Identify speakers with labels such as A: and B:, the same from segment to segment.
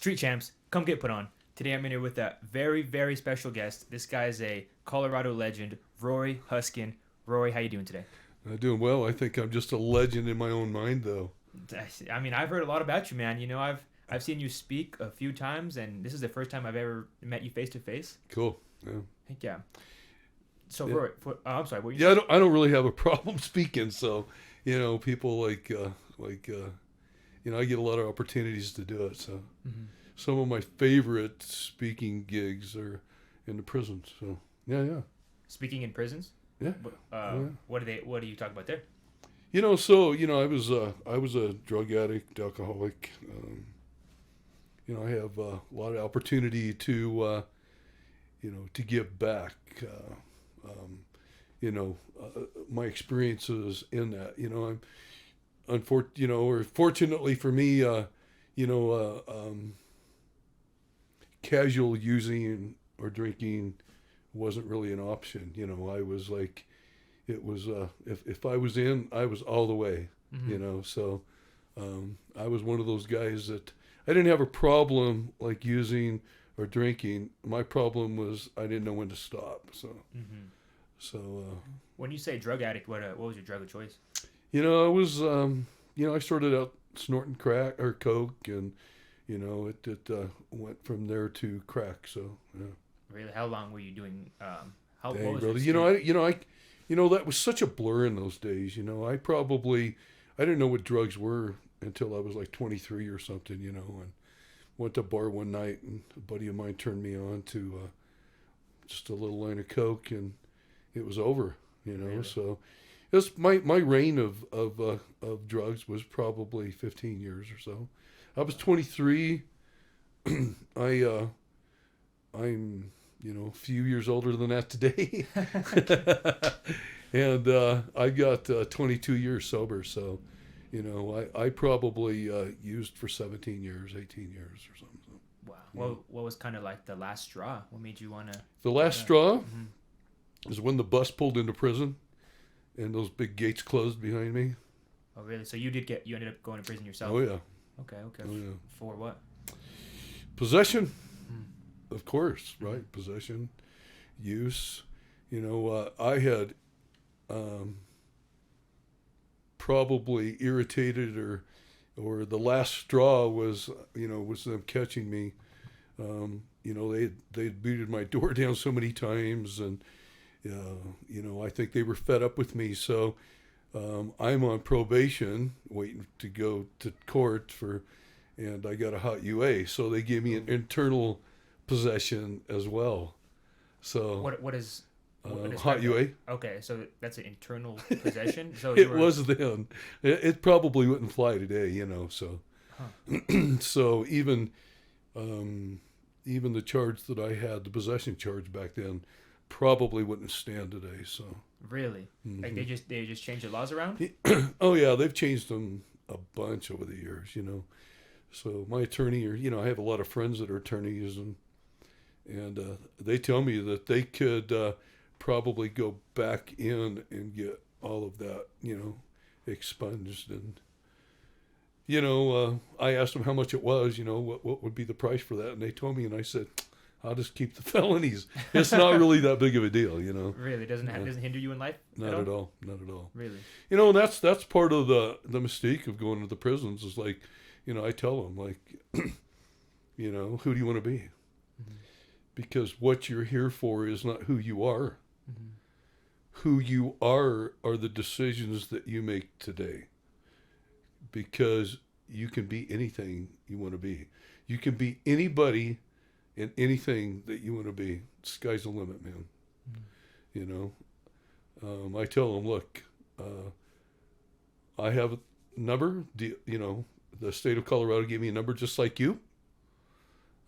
A: Street Champs, come get put on. Today I'm in here with a very, very special guest. This guy is a Colorado legend, Rory Huskin. Rory, how you doing today?
B: I'm doing well. I think I'm just a legend in my own mind, though.
A: I mean, I've heard a lot about you, man. You know, I've seen you speak a few times, and this is the first time I've ever met you face to face.
B: Cool. Yeah.
A: Heck yeah. So,
B: Yeah.
A: Rory, I'm sorry. What were you
B: Yeah, I don't really have a problem speaking. So, people I get a lot of opportunities to do it. So, some of my favorite speaking gigs are in the prisons. So, yeah.
A: Speaking in prisons?
B: Yeah.
A: What do you talk about there?
B: I was a drug addict, alcoholic. I have a lot of opportunity to give back. My experiences in that. Fortunately for me, casual using or drinking wasn't really an option. I was like, it was if I was in, I was all the way. So I was one of those guys that I didn't have a problem like using or drinking. My problem was I didn't know when to stop. So
A: When you say drug addict, what was your drug of choice?
B: I was I started out snorting crack or coke, and it went from there to crack. So yeah.
A: Really, how long were you doing?
B: Dang,
A: What was
B: brother.
A: your
B: That was such a blur in those days. I didn't know what drugs were until I was like 23 or something. And went to a bar one night, and a buddy of mine turned me on to just a little line of coke, and it was over.
A: Really?
B: So it's my reign of drugs was probably 15 years or so. I was 23. I'm a few years older than that today. And I got 22 years sober. So, I probably used for 17 years, 18 years or something. So,
A: Wow. What was kind of like the last straw? What made you want to?
B: the last straw is when the bus pulled into prison and those big gates closed behind me.
A: Oh, really? So you ended up going to prison yourself?
B: Oh, yeah.
A: Okay.
B: Oh, yeah.
A: For what?
B: Possession, of course, right? Possession, use. I had probably irritated or the last straw was them catching me. They'd beaten my door down so many times, and I think they were fed up with me. So I'm on probation, waiting to go to court and I got a hot UA. So they gave me an internal possession as well. So
A: What is
B: hot UA?
A: Okay, so that's an internal possession. So
B: It was then. It probably wouldn't fly today, So, so even the charge that I had, the possession charge back then, probably wouldn't stand today. So
A: really, like they just changed the laws around.
B: Oh yeah, they've changed them a bunch over the years. So my attorney, I have a lot of friends that are attorneys, and they tell me that they could probably go back in and get all of that, expunged. And I asked them how much it was, what would be the price for that, and they told me, and I said, I'll just keep the felonies. It's not really that big of a deal,
A: Really, doesn't hinder you in life?
B: Not at all. Not at all.
A: Really.
B: And that's part of the mystique of going to the prisons is like, I tell them like, who do you want to be? Because what you're here for is not who you are. Who you are the decisions that you make today. Because you can be anything you want to be. You can be anybody and anything that you want to be. Sky's the limit, man. I tell them, look, I have a number. The state of Colorado gave me a number just like you.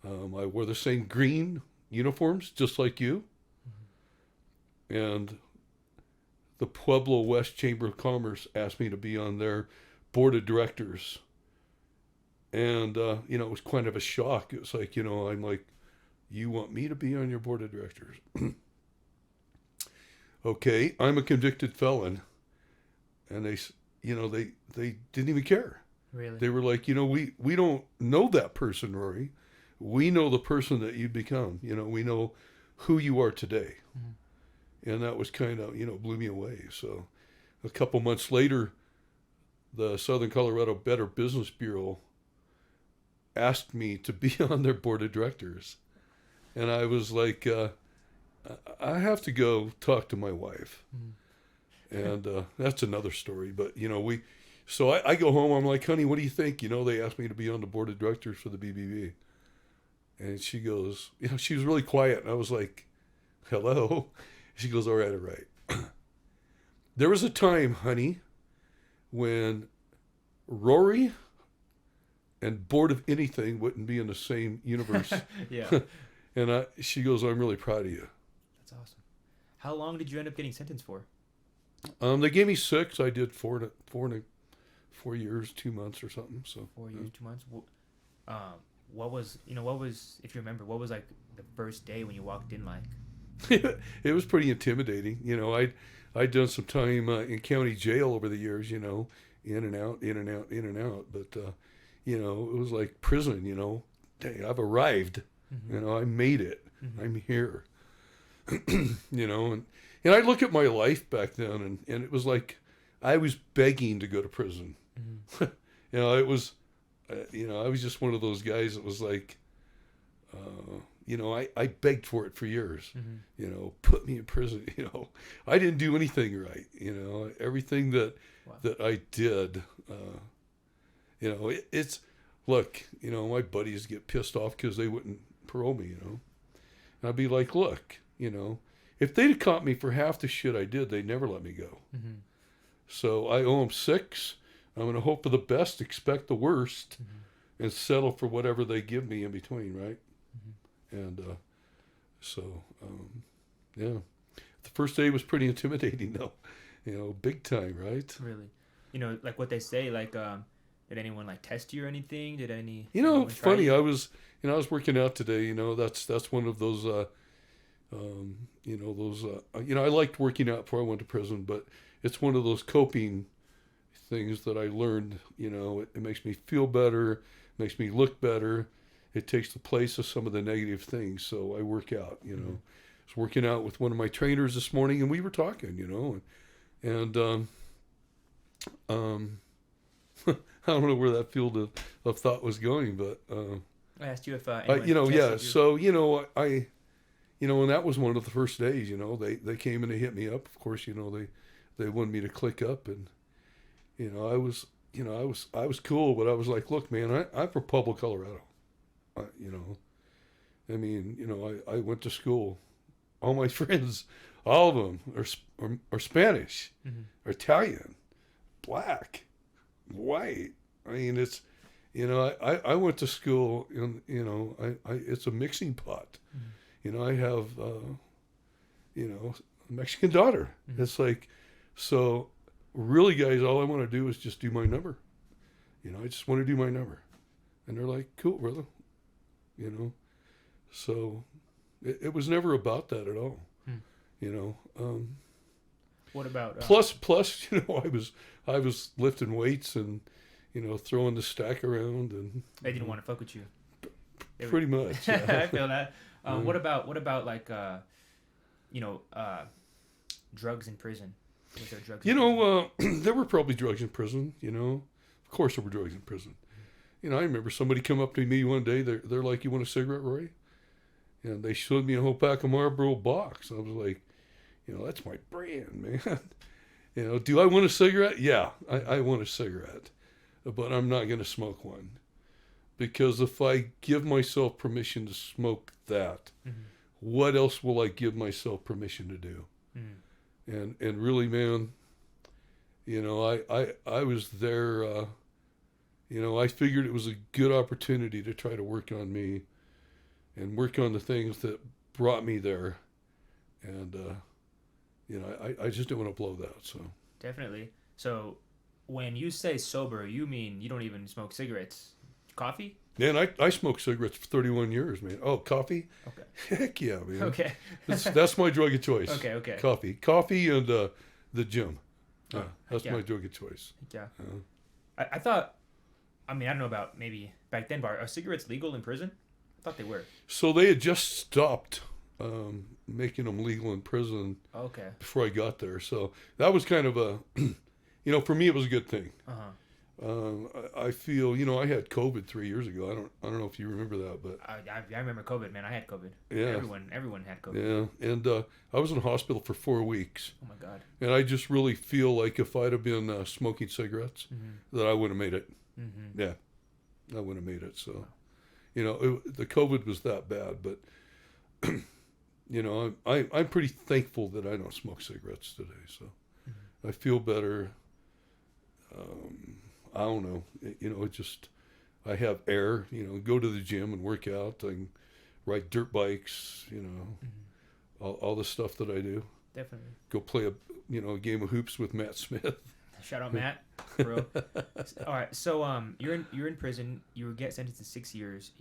B: I wore the same green uniforms just like you. And the Pueblo West Chamber of Commerce asked me to be on their board of directors. And, it was kind of a shock. It was like, I'm like, you want me to be on your board of directors? Okay, I'm a convicted felon. And they didn't even care.
A: Really?
B: They were like, we don't know that person, Rory. we know the person that you become. You know, we know who you are today. And that was kind of, you know, blew me away. So a couple months later, the Southern Colorado Better Business Bureau asked me to be on their board of directors. And I was like, I have to go talk to my wife. And that's another story. But, you know, so I go home. I'm like, honey, what do you think? You know, they asked me to be on the board of directors for the BBB. And she goes, you know, she was really quiet. And I was like, hello. She goes, all right. There was a time, honey, when Rory and Board of Anything wouldn't be in the same universe.
A: Yeah.
B: And she goes, I'm really proud of you.
A: That's awesome. How long did you end up getting sentenced for?
B: They gave me 6. I did 4 years, 2 months or something. So
A: 4 years, 2 months. What was, if you remember, what was like the first day when you walked in like?
B: It was pretty intimidating. You know, I'd done some time in county jail over the years, you know, in and out. But, you know, it was like prison, you know. Dang, I've arrived. You know, I made it. I'm here. You know, and I look at my life back then, and it was like I was begging to go to prison. You know, it was, you know, I was just one of those guys that was like, you know, I begged for it for years. You know, put me in prison. You know, I didn't do anything right. You know, everything that I did. You know, it's look. You know, my buddies get pissed off because they wouldn't parole me. You know, and I'd be like, look, you know, if they'd have caught me for half the shit I did, they'd never let me go. So I owe them 6. I'm going to hope for the best, expect the worst, and settle for whatever they give me in between, right? And so, yeah. The first day was pretty intimidating, though. You know, big time, right?
A: Really? You know, like what they say, like, did anyone, like, test you or anything? Did any...
B: You know, funny, I was working out today, you know, that's one of those, you know, those, you know, I liked working out before I went to prison, but it's one of those coping things that I learned, you know, it makes me feel better, makes me look better. It takes the place of some of the negative things. So I work out, you know. I was working out with one of my trainers this morning, and we were talking, you know, and I don't know where that field of thought was going, but
A: I asked you if
B: you know, yeah. So you know, you know, and that was one of the first days. You know, they came and they hit me up. Of course, you know, they wanted me to click up, and you know, I was cool, but I was like, look, man, I'm from Pueblo, Colorado. You know, I mean, you know, I went to school. All my friends, all of them are Spanish, or Italian, black, white. I mean, it's, you know, I went to school, and you know, it's a mixing pot. You know, I have, you know, a Mexican daughter. It's like, so really, guys, all I want to do is just do my number. You know, I just want to do my number, and they're like, cool, brother. You know, so it was never about that at all. You know.
A: What about
B: plus? You know, I was lifting weights and, you know, throwing the stack around, and
A: they didn't want to fuck with you.
B: Pretty much. Yeah.
A: I feel that. What about like you know, drugs in prison? Was there drugs?
B: You know, there were probably drugs in prison. You know, of course there were drugs in prison. You know, I remember somebody come up to me one day. They're like, "You want a cigarette, Roy?" And they showed me a whole pack of Marlboro box. I was like, you know, that's my brand, man. You know, do I want a cigarette? Yeah, I want a cigarette, but I'm not going to smoke one, because if I give myself permission to smoke that, what else will I give myself permission to do? And really, man, you know, I was there. You know, I figured it was a good opportunity to try to work on me and work on the things that brought me there. And, you know, I just didn't want to blow that. So
A: definitely. So when you say sober, you mean you don't even smoke cigarettes? Coffee?
B: Man, I smoked cigarettes for 31 years, man. Oh, coffee?
A: Okay.
B: Heck yeah, man.
A: Okay.
B: that's my drug of choice.
A: Okay.
B: Coffee and the gym.
A: Oh,
B: that's my drug of choice.
A: Yeah. I thought, I mean, I don't know about maybe back then, but are cigarettes legal in prison? I thought they were.
B: So they had just stopped making them legal in prison
A: Okay.
B: before I got there. So that was kind of a, for me it was a good thing. I feel, I had COVID 3 years ago. I don't know if you remember that, but
A: I remember COVID, man. I had COVID.
B: yeah,
A: Everyone had COVID.
B: yeah, and I was in the hospital for 4 weeks.
A: Oh my God.
B: And I just really feel like if I'd have been smoking cigarettes, that I would have made it. Yeah, I would have made it. So, the COVID was that bad, but I'm pretty thankful that I don't smoke cigarettes today. So, I feel better. I don't know. It just, I have air, go to the gym and work out. I can ride dirt bikes, all the stuff that I do.
A: Definitely.
B: Go play a game of hoops with Matt Smith.
A: Shout out Matt, bro. All right, so you're in prison. You get sentenced to 6 years.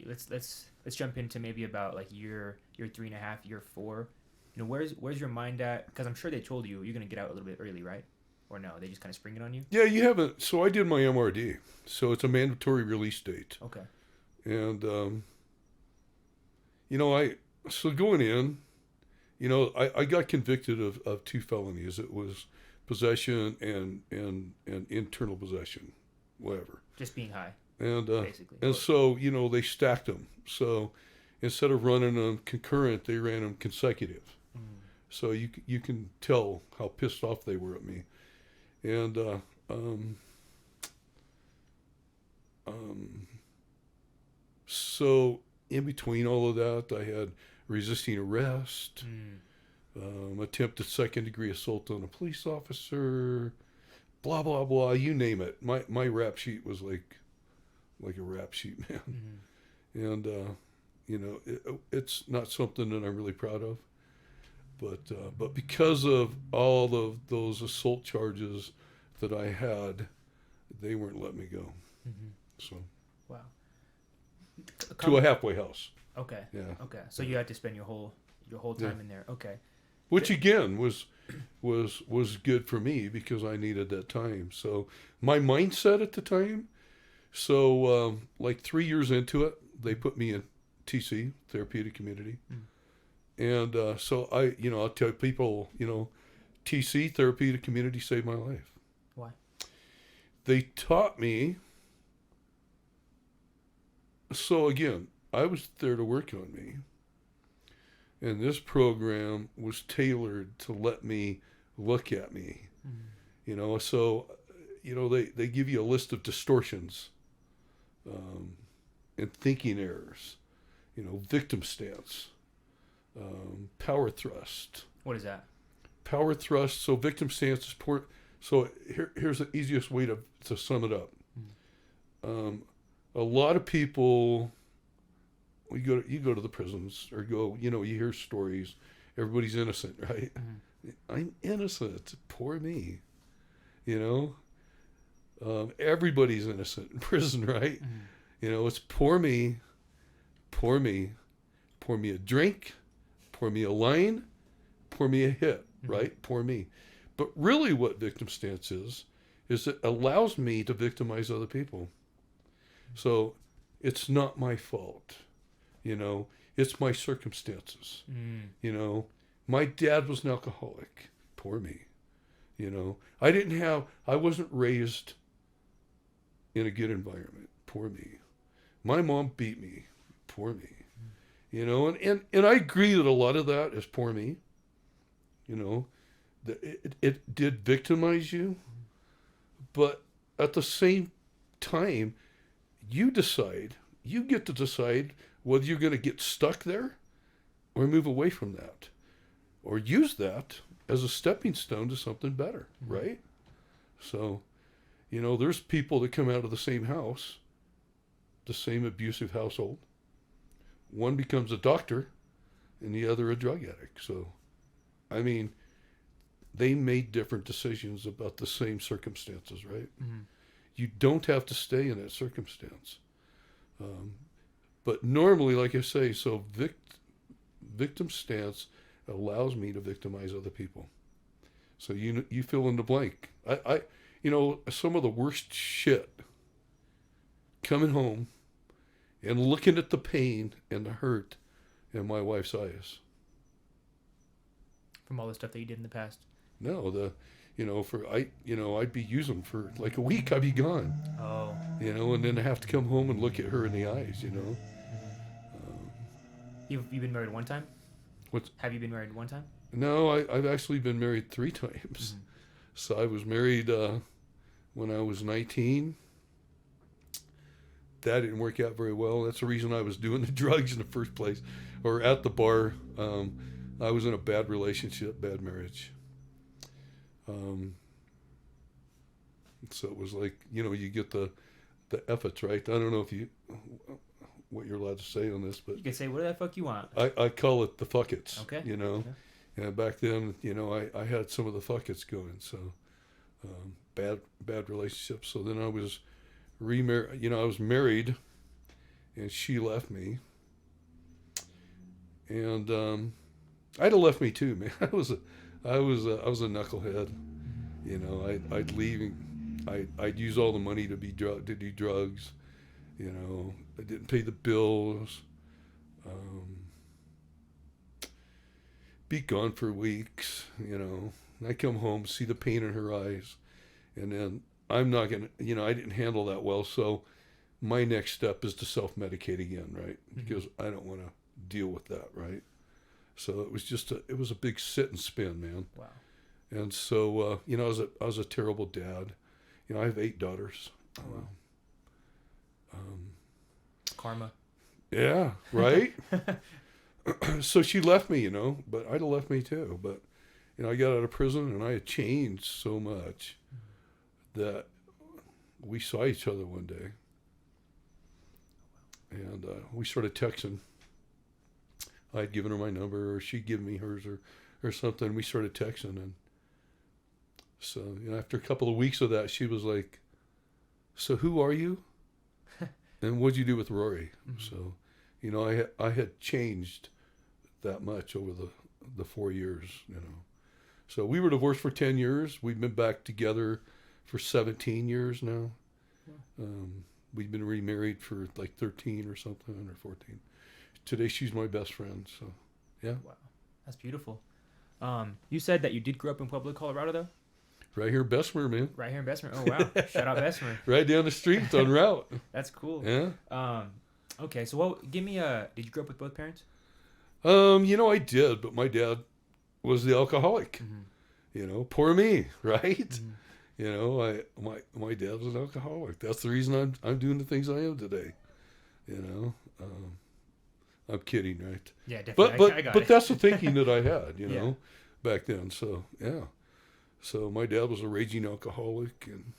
A: Let's jump into maybe about like year 3.5, year 4. Where's your mind at? Because I'm sure they told you you're gonna get out a little bit early, right? Or no, they just kind of spring it on you?
B: Yeah, you haven't. So I did my MRD. So it's a mandatory release date.
A: Okay.
B: And, so going in, I got convicted of 2 felonies. It was possession and internal possession, whatever.
A: Just being high.
B: And,
A: basically.
B: And so, they stacked them. So instead of running them concurrent, they ran them consecutive. So you can tell how pissed off they were at me. And so in between all of that, I had resisting arrest, attempted second-degree assault on a police officer, blah blah blah. You name it. My rap sheet was like a rap sheet, man. And it's not something that I'm really proud of. But because of all of those assault charges that I had, they weren't letting me go. So,
A: wow.
B: To a halfway house.
A: Okay.
B: Yeah.
A: Okay. So you had to spend your whole time in there. Okay.
B: Which again was good for me because I needed that time. So my mindset at the time. So like 3 years into it, they put me in TC, therapeutic community. And so I'll tell people, TC, therapeutic community, saved my life.
A: Why?
B: They taught me. So again, I was there to work on me. And this program was tailored to let me look at me. So, they give you a list of distortions and thinking errors, victim stance. Power thrust.
A: What is that?
B: Power thrust. So victim stance is poor. So here's the easiest way to sum it up. A lot of people, you go to the prisons or you hear stories. Everybody's innocent, right? I'm innocent. Poor me. Everybody's innocent in prison, right? It's poor me. Pour me a drink. Pour me a line, pour me a hit, right? Pour me. But really what victim stance is it allows me to victimize other people. So it's not my fault, it's my circumstances. My dad was an alcoholic, poor me. I wasn't raised in a good environment, poor me. My mom beat me, poor me. And I agree that a lot of that is poor me. It did victimize you, but at the same time, you get to decide whether you're going to get stuck there or move away from that or use that as a stepping stone to something better, right? So, there's people that come out of the same house, the same abusive household. One becomes a doctor and the other a drug addict. So, they made different decisions about the same circumstances, right? You don't have to stay in that circumstance. But normally, like I say, so victim stance allows me to victimize other people. So you fill in the blank. I some of the worst shit coming home and looking at the pain and the hurt in my wife's eyes.
A: From all the stuff that you did in the past.
B: No, I'd be using for like a week. I'd be gone.
A: Oh.
B: And then I have to come home and look at her in the eyes.
A: You've been married one time? Have you been married one time?
B: No, I've actually been married 3 times.
A: Mm-hmm.
B: So I was married when I was 19. That didn't work out very well. That's the reason I was doing the drugs in the first place, or at the bar. I was in a bad relationship, bad marriage. So it was like, you get the efforts, right? I don't know what you're allowed to say on this, but
A: you can say whatever the fuck you want.
B: I call it the fuckets.
A: Okay.
B: Okay. And back then, I had some of the fuckets going. So bad relationships. So then I was remarried. I was married, and she left me. And I'd have left me too, man. I was a knucklehead. I'd leave. I'd use all the money to do drugs. I didn't pay the bills. Be gone for weeks. I come home, see the pain in her eyes, and then I'm not gonna. I didn't handle that well. So my next step is to self-medicate again, right? Because I don't want to deal with that, right? So it was a big sit and spin, man.
A: Wow.
B: And so I was a terrible dad. I have 8 daughters.
A: Oh, wow. Karma.
B: Yeah, right. So she left me, but I'd have left me too. But I got out of prison and I had changed so much that we saw each other one day, and we started texting. I'd given her my number, or she'd give me hers, or something. We started texting, and so after a couple of weeks of that, she was like, "So who are you? And what'd you do with Rory?" So, I had changed that much over the 4 years. So we were divorced for 10 years. We've been back together for 17 years now. We've been remarried for like 13 or something, or 14. Today she's my best friend. So, yeah.
A: Wow, that's beautiful. You said that you did grow up in Pueblo, Colorado, though.
B: Right here in Bessemer, man.
A: Right here in Bessemer. Oh wow! Shout out Bessemer.
B: Right down the street on route.
A: That's cool.
B: Yeah.
A: Okay, so give me a. Did you grow up with both parents?
B: I did, but my dad was the alcoholic. Poor me, right? My dad was an alcoholic. That's the reason I'm doing the things I am today. I'm kidding, right?
A: Yeah, definitely.
B: But that's the thinking that I had,
A: Yeah.
B: back then. So yeah. So my dad was a raging alcoholic, and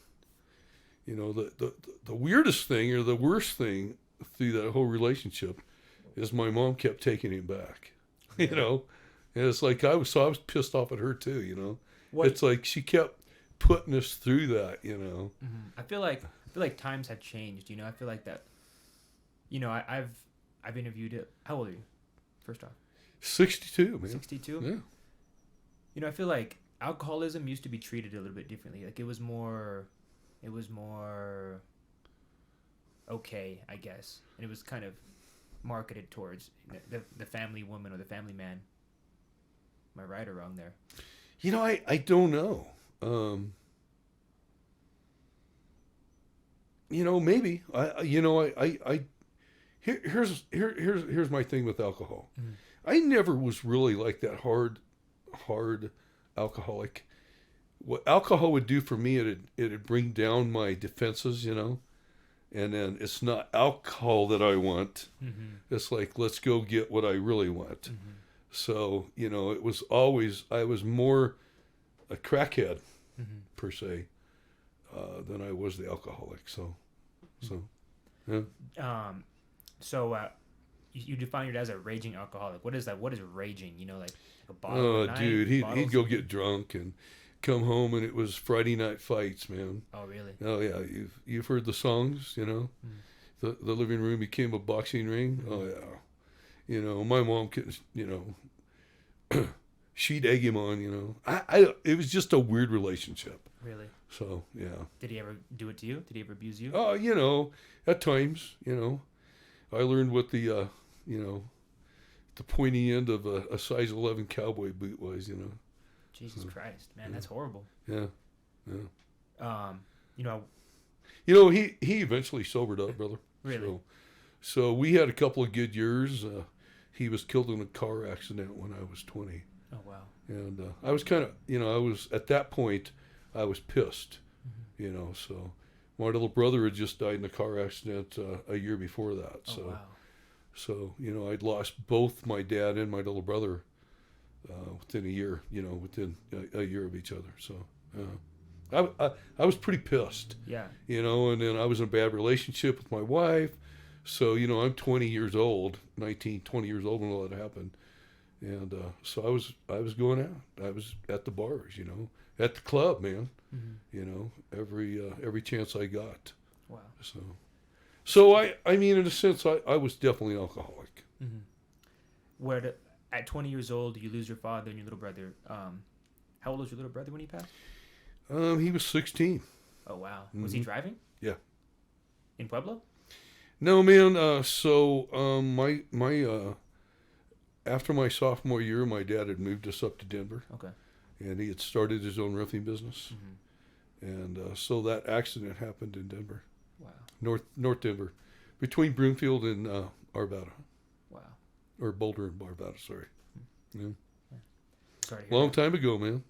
B: the weirdest thing, or the worst thing through that whole relationship, is my mom kept taking him back. And it's like I was pissed off at her too.
A: What?
B: It's like she kept putting us through that.
A: I feel like times have changed. I feel like that. I've interviewed it. How old are you? First off.
B: 62, man.
A: 62.
B: Yeah.
A: I feel like alcoholism used to be treated a little bit differently. Like it was more okay, I guess, and it was kind of marketed towards the family woman or the family man. Am I right or wrong there?
B: I don't know. Maybe here's my thing with alcohol. I never was really like that hard alcoholic. What alcohol would do for me, it'd bring down my defenses, and then it's not alcohol that I want. It's like, let's go get what I really want. So, it was always, I was more a crackhead per se than I was the alcoholic. So yeah.
A: You define it as a raging alcoholic. What is that? What is raging? Like a bottle.
B: Oh, dude, he'd go get drunk and come home, and it was Friday night fights, man.
A: Oh, really?
B: Oh yeah, you've heard the songs, The living room became a boxing ring. Oh yeah, my mom could, she'd egg him on, it was just a weird relationship.
A: Really?
B: So yeah.
A: Did he ever do it to you? Did he ever abuse you?
B: Oh, at times, I learned what the the pointy end of a size 11 cowboy boot was.
A: Jesus
B: So,
A: Christ, man,
B: yeah.
A: that's horrible.
B: Yeah.
A: You know,
B: He eventually sobered up, brother.
A: really.
B: So we had a couple of good years. He was killed in a car accident when I was 20.
A: Oh wow.
B: And I was kind of, I was, at that point, I was pissed, so my little brother had just died in a car accident a year before that.
A: Oh wow.
B: So, I'd lost both my dad and my little brother within a year, within a year of each other. So I was pretty pissed,
A: Yeah.
B: and then I was in a bad relationship with my wife. So, I'm 20 years old, 19, 20 years old when all that happened. And so I was going out. I was at the bars, at the club, man. Every chance I got.
A: Wow.
B: So I mean, in a sense, I was definitely alcoholic.
A: At 20 years old, you lose your father and your little brother. How old was your little brother when he passed?
B: He was 16.
A: Oh wow. Was he driving?
B: Yeah.
A: In Pueblo?
B: No, man. So my after my sophomore year, my dad had moved us up to Denver.
A: Okay.
B: And he had started his own roofing business. And so that accident happened in Denver.
A: Wow.
B: North Denver, between Broomfield and Arvada.
A: Wow.
B: Or Boulder and Arvada, sorry. Yeah.
A: Sorry to hear
B: Long
A: that.
B: time ago, man.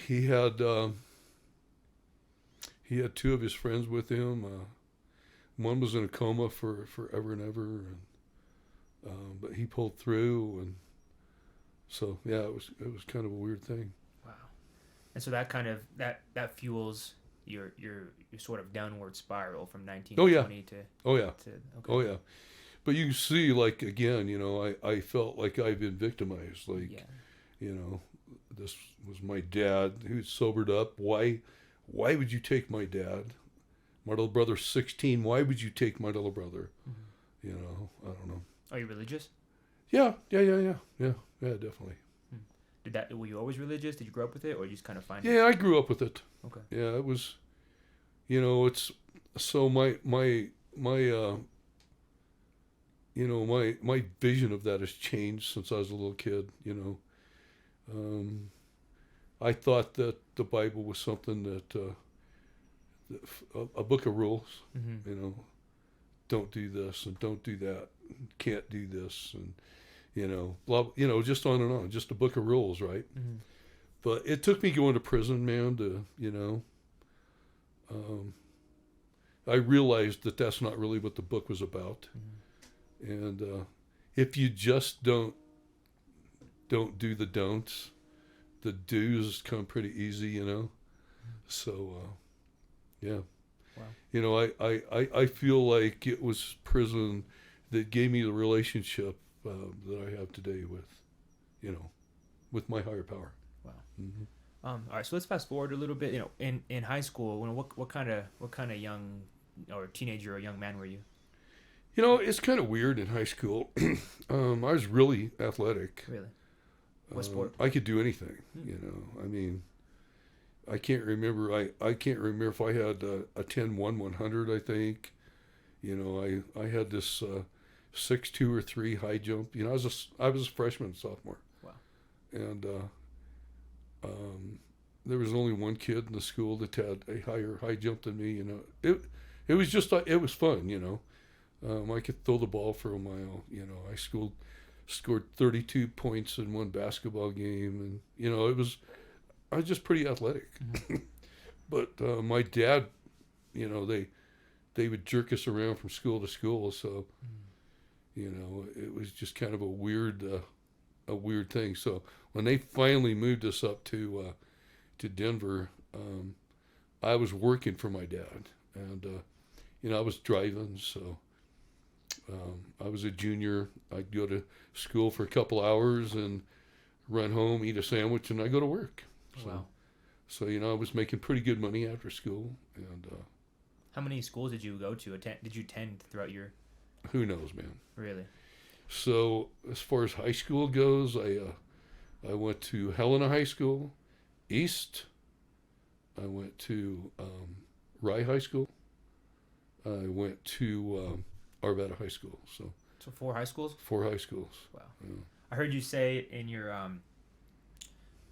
B: He had two of his friends with him. One was in a coma for forever and ever, and but he pulled through, and so yeah, it was kind of a weird thing.
A: Wow. And so that kind of that fuels your sort of downward spiral from 19 to 20 to
B: okay.
A: Oh
B: Yeah. But you can see, like, again, I felt like I've been victimized. Like, this was my dad who sobered up. Why would you take my dad? My little brother's 16. Why would you take my little brother? I don't know.
A: Are you religious?
B: Yeah, definitely.
A: Were you always religious? Did you grow up with it, or you just kind of find
B: Yeah, I grew up with it.
A: Okay.
B: Yeah, it was, it's, so my vision of that has changed since I was a little kid, I thought that the Bible was something that, a book of rules, don't do this and don't do that, can't do this, and, blah, just on and on, just a book of rules, right? But it took me going to prison, man, to, I realized that that's not really what the book was about. And if you just don't do the don'ts, the do's come pretty easy, So, yeah.
A: Wow.
B: I feel like it was prison that gave me the relationship that I have today with my higher power.
A: Wow. All right, so let's fast forward a little bit. In high school, what kind of young or teenager or young man were you?
B: It's kind of weird in high school. I was really athletic.
A: Really? What sport?
B: I could do anything. I mean, I can't remember. I can't remember if I had a 10-1-100. I think. I had this 6'2" or 3" high jump. I was a freshman, sophomore.
A: Wow.
B: And there was only one kid in the school that had a higher high jump than me. It was just it was fun. I could throw the ball for a mile. I scored 32 points in one basketball game, and I was just pretty athletic. But my dad, they would jerk us around from school to school, so it was just kind of a weird thing. So when they finally moved us up to Denver, I was working for my dad, and I was driving, so. I was a junior. I'd go to school for a couple hours and run home, eat a sandwich, and I go to work.
A: Wow.
B: So I was making pretty good money after school. And
A: how many schools did you go to? Did you attend throughout your?
B: Who knows, man.
A: Really?
B: So as far as high school goes, I went to Helena High School, East. I went to Rye High School. I went to Arvada High School. So
A: 4 high schools.
B: 4 high schools.
A: Wow.
B: Yeah.
A: I heard you say in your I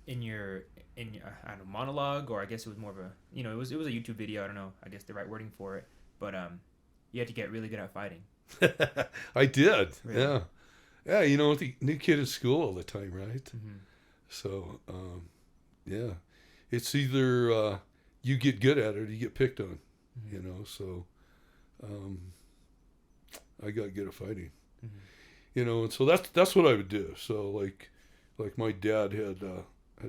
A: don't know, monologue, or I guess it was more of a, you know, it was a YouTube video. I don't know, I guess the right wording for it, but you had to get really good at fighting.
B: I did.
A: Really?
B: Yeah. Yeah. You know, the new kid at school all the time, right?
A: Mm-hmm.
B: So, yeah, it's either you get good at it or you get picked on,
A: Mm-hmm.
B: you know. So, I got good at fighting,
A: Mm-hmm.
B: you know, and so that's what I would do. So, like my dad had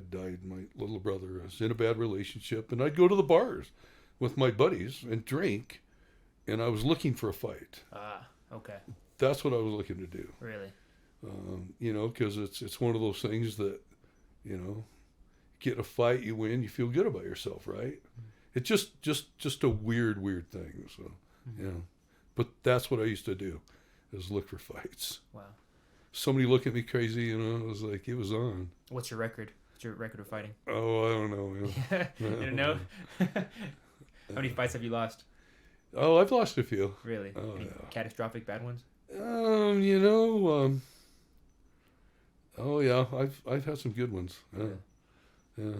B: died. My little brother was in a bad relationship, and I'd go to the bars with my buddies and drink, and I was looking for a fight.
A: Ah, okay.
B: That's what I was looking to do.
A: Really?
B: You know, because it's one of those things that, you know, get in a fight, you win, you feel good about yourself, right? Mm-hmm. It's just a weird thing. So,
A: Mm-hmm.
B: you know, but that's what I used to do, is look for fights.
A: Wow.
B: Somebody look at me crazy, you know, it was like, it was on.
A: What's your record? What's your record of fighting?
B: Oh, I don't know, man.
A: You don't know? How many fights have you lost?
B: Oh, I've lost a few.
A: Really?
B: Oh,
A: Any
B: yeah.
A: catastrophic bad ones?
B: You know, oh yeah, I've had some good ones. Yeah.
A: Really?
B: Yeah.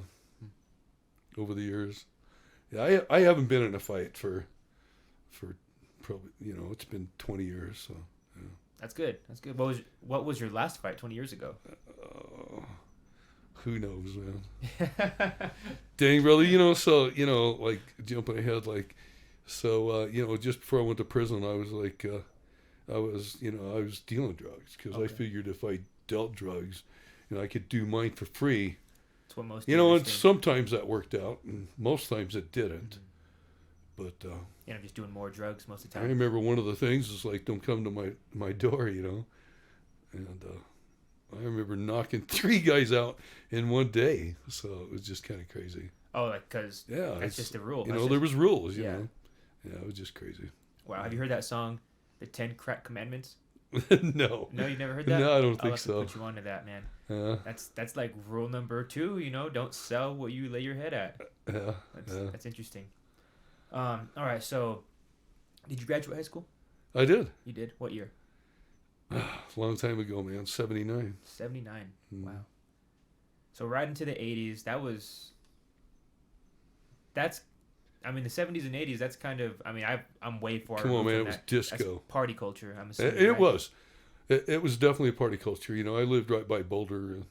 B: Over the years. Yeah, I haven't been in a fight for probably, you know, it's been 20 years, so yeah.
A: That's good. That's good. What was your last fight 20 years ago?
B: Who knows, man. Dang, brother, you know, so, you know, like, jumping ahead, like, so, you know, just before I went to prison, I was like, I was dealing drugs, because I figured if I dealt drugs, you know, I could do mine for free.
A: That's what most
B: You know, and
A: think.
B: sometimes that worked out, and most times it didn't.
A: Mm-hmm.
B: But,
A: you know, just doing more drugs most of the
B: I
A: time.
B: remember one of the things is like, don't come to my door, you know. And I remember knocking 3 guys out in one day. So it was just kind of crazy.
A: Oh, like, because that's just the rule.
B: You know, there was rules, you
A: yeah.
B: know. Yeah, it was just crazy.
A: Wow. Have you heard that song, The 10 Crack Commandments?
B: No.
A: No, you never heard that?
B: No, I don't
A: I'll
B: think
A: have
B: so.
A: to put you onto that, man. That's like rule number 2, you know, don't sell what you lay your head at.
B: Yeah.
A: That's interesting. All right, so did you graduate high school?
B: I did.
A: You did? What year?
B: A long time ago, man. 79.
A: 79.
B: Mm.
A: Wow. So right into the 80s, I mean, the 70s and 80s, that's kind of, I mean, I'm way far.
B: Come on, man. It was
A: That's
B: disco.
A: party culture, I'm assuming.
B: It
A: right?
B: was. It was definitely a party culture. You know, I lived right by Boulder, and,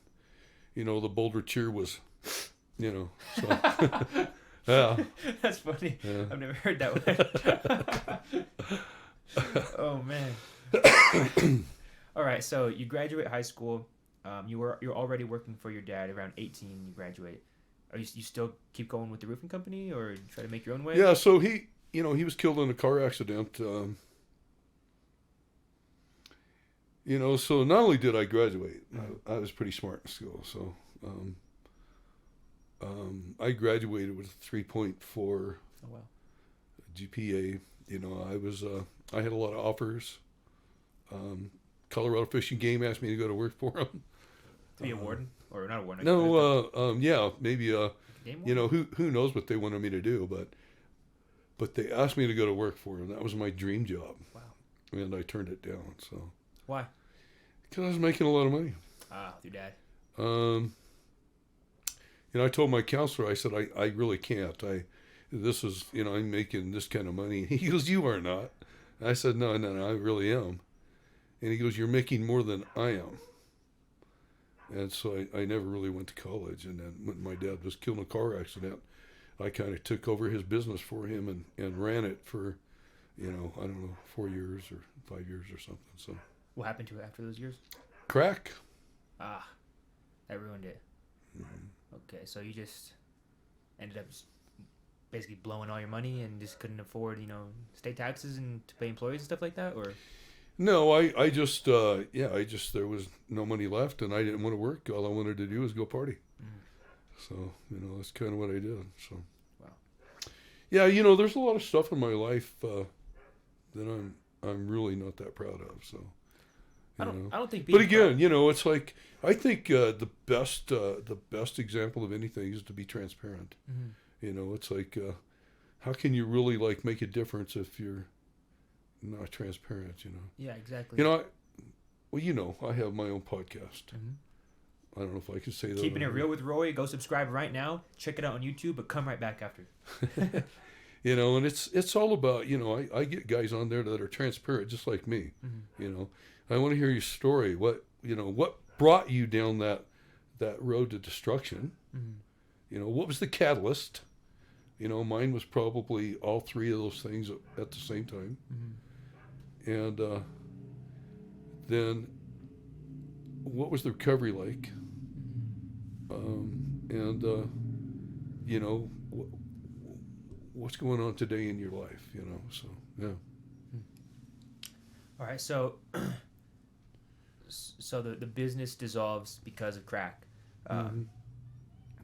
B: you know, the Boulder cheer was, you know, so. Yeah.
A: That's funny.
B: Yeah.
A: I've never heard that one. Oh, man. All right, so you graduate high school. You're already working for your dad. Around 18, you graduate. Are you still keep going with the roofing company, or try to make your own way?
B: Yeah, so he was killed in a car accident. You know, so not only did I graduate, I was pretty smart in school. So I graduated with a 3.4
A: Oh, wow.
B: GPA. You know, I had a lot of offers. Colorado Fish and Game asked me to go to work for them.
A: To be a warden? Or not a warden?
B: No, yeah, maybe,
A: Game
B: you know, who knows what they wanted me to do, but they asked me to go to work for them. That was my dream job.
A: Wow.
B: And I turned it down, so.
A: Why?
B: Because I was making a lot of money.
A: With your dad.
B: You know, I told my counselor, I said, I really can't. This is, you know, I'm making this kind of money. He goes, you are not. I said, no, I really am. And he goes, you're making more than I am. And so I never really went to college. And then when my dad was killed in a car accident, I kind of took over his business for him and ran it for, you know, I don't know, 4 years or 5 years or something. So.
A: What happened to it after those years?
B: Crack.
A: That ruined it.
B: Mm-hmm.
A: Okay, so you just ended up just basically blowing all your money and just couldn't afford, you know, state taxes and to pay employees and stuff like that, or?
B: No, I just there was no money left, and I didn't want to work. All I wanted to do was go party. So, you know, that's kind of what I did. So,
A: wow.
B: Yeah, you know, there's a lot of stuff in my life that I'm really not that proud of. So,
A: I don't think.
B: But again, you know, it's like I think the best example of anything is to be transparent.
A: Mm-hmm.
B: You know, it's like how can you really like make a difference if you're not transparent.
A: Yeah, exactly.
B: I have my own podcast. I don't know if I can say that.
A: Keeping It Real with Rory. Go subscribe right now. Check it out on YouTube, but come right back after.
B: And it's all about, I get guys on there that are transparent, just like me. I want to hear your story. What brought you down that road to destruction? What was the catalyst? Mine was probably all three of those things at the same time. And then what was the recovery like? What's going on today in your life? So yeah.
A: All right, so the business dissolves because of crack.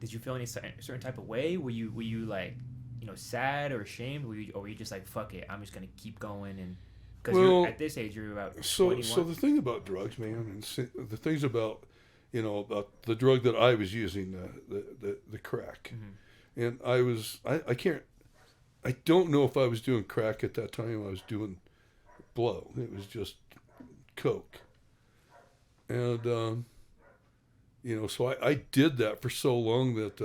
A: Did you feel any certain type of way? Were you like, sad or ashamed? Or were you just like, fuck it, I'm just gonna keep going? And because at this age you're about 21.
B: So the thing about drugs, man, and the things about about the drug that I was using, the crack, and I don't know if I was doing crack at that time. I was doing blow. It was just coke, and so I did that for so long that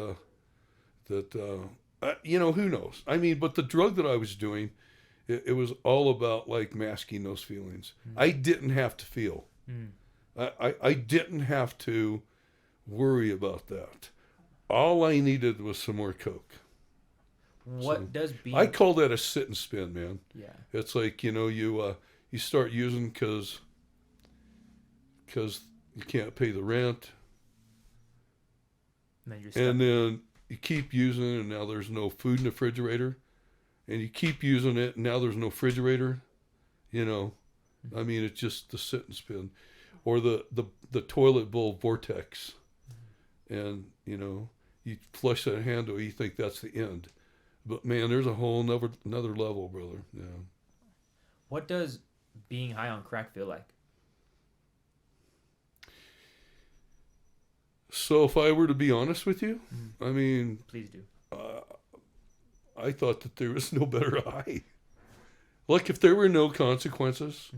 B: who knows? I mean, but the drug that I was doing, it was all about like masking those feelings. I didn't have to feel. I didn't have to worry about that. All I needed was some more coke. I call that a sit and spin, man.
A: Yeah.
B: It's like, you start using because you can't pay the rent. And then you keep using it, and now there's no food in the refrigerator. And you keep using it, and now there's no refrigerator. I mean, it's just the sit and spin. Or the toilet bowl vortex. And, you flush that handle, you think that's the end. But, man, there's a whole another level, brother. Yeah.
A: What does being high on crack feel like?
B: So if I were to be honest with you, I mean...
A: Please do.
B: I thought that there was no better high. Like, if there were no consequences